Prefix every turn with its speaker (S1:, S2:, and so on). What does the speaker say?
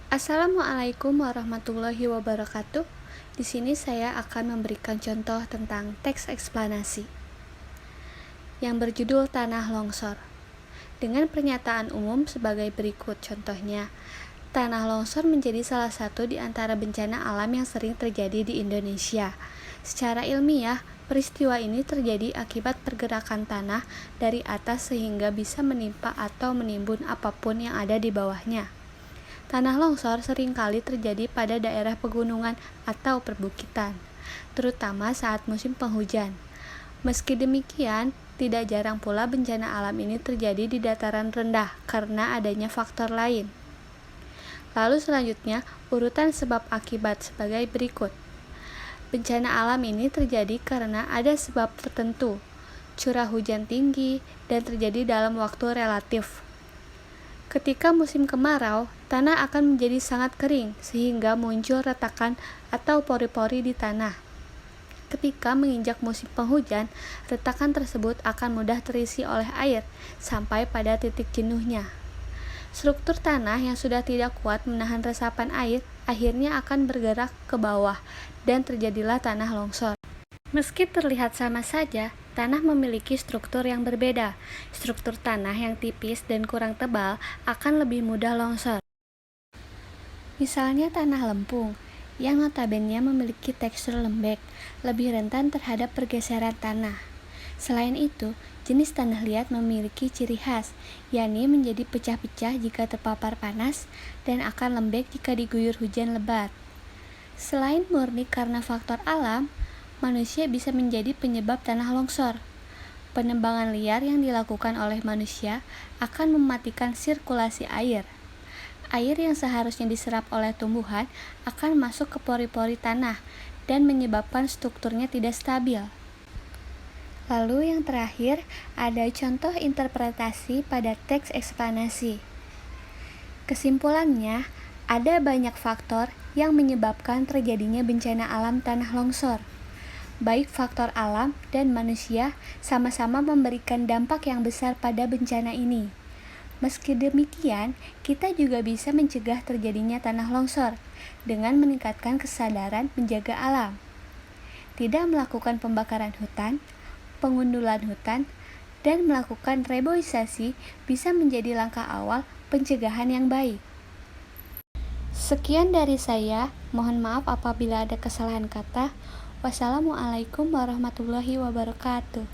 S1: Assalamualaikum warahmatullahi wabarakatuh. Di sini saya akan memberikan contoh tentang teks eksplanasi yang berjudul Tanah Longsor. Dengan pernyataan umum sebagai berikut contohnya. Tanah longsor menjadi salah satu di antara bencana alam yang sering terjadi di Indonesia. Secara ilmiah, peristiwa ini terjadi akibat pergerakan tanah dari atas sehingga bisa menimpa atau menimbun apapun yang ada di bawahnya. Tanah longsor seringkali terjadi pada daerah pegunungan atau perbukitan, terutama saat musim penghujan. Meski demikian, tidak jarang pula bencana alam ini terjadi di dataran rendah karena adanya faktor lain. Lalu selanjutnya, urutan sebab akibat sebagai berikut. Bencana alam ini terjadi karena ada sebab tertentu, curah hujan tinggi, dan terjadi dalam waktu relatif. Ketika musim kemarau, tanah akan menjadi sangat kering sehingga muncul retakan atau pori-pori di tanah. Ketika menginjak musim penghujan, retakan tersebut akan mudah terisi oleh air sampai pada titik jenuhnya. Struktur tanah yang sudah tidak kuat menahan resapan air akhirnya akan bergerak ke bawah dan terjadilah tanah longsor. Meski terlihat sama saja, tanah memiliki struktur yang berbeda. Struktur tanah yang tipis dan kurang tebal akan lebih mudah longsor. Misalnya tanah lempung, yang notabene memiliki tekstur lembek, lebih rentan terhadap pergeseran tanah. Selain itu, jenis tanah liat memiliki ciri khas, yakni menjadi pecah-pecah jika terpapar panas dan akan lembek jika diguyur hujan lebat. Selain murni karena faktor alam, manusia bisa menjadi penyebab tanah longsor. Penebangan liar yang dilakukan oleh manusia akan mematikan sirkulasi air. Air yang seharusnya diserap oleh tumbuhan akan masuk ke pori-pori tanah dan menyebabkan strukturnya tidak stabil. Lalu yang terakhir, ada contoh interpretasi pada teks eksplanasi. Kesimpulannya, ada banyak faktor yang menyebabkan terjadinya bencana alam tanah longsor. Baik faktor alam dan manusia sama-sama memberikan dampak yang besar pada bencana ini. Meski demikian, kita juga bisa mencegah terjadinya tanah longsor dengan meningkatkan kesadaran menjaga alam. Tidak melakukan pembakaran hutan, pengundulan hutan, dan melakukan reboisasi bisa menjadi langkah awal pencegahan yang baik. Sekian dari saya, mohon maaf apabila ada kesalahan kata. Wassalamualaikum warahmatullahi wabarakatuh.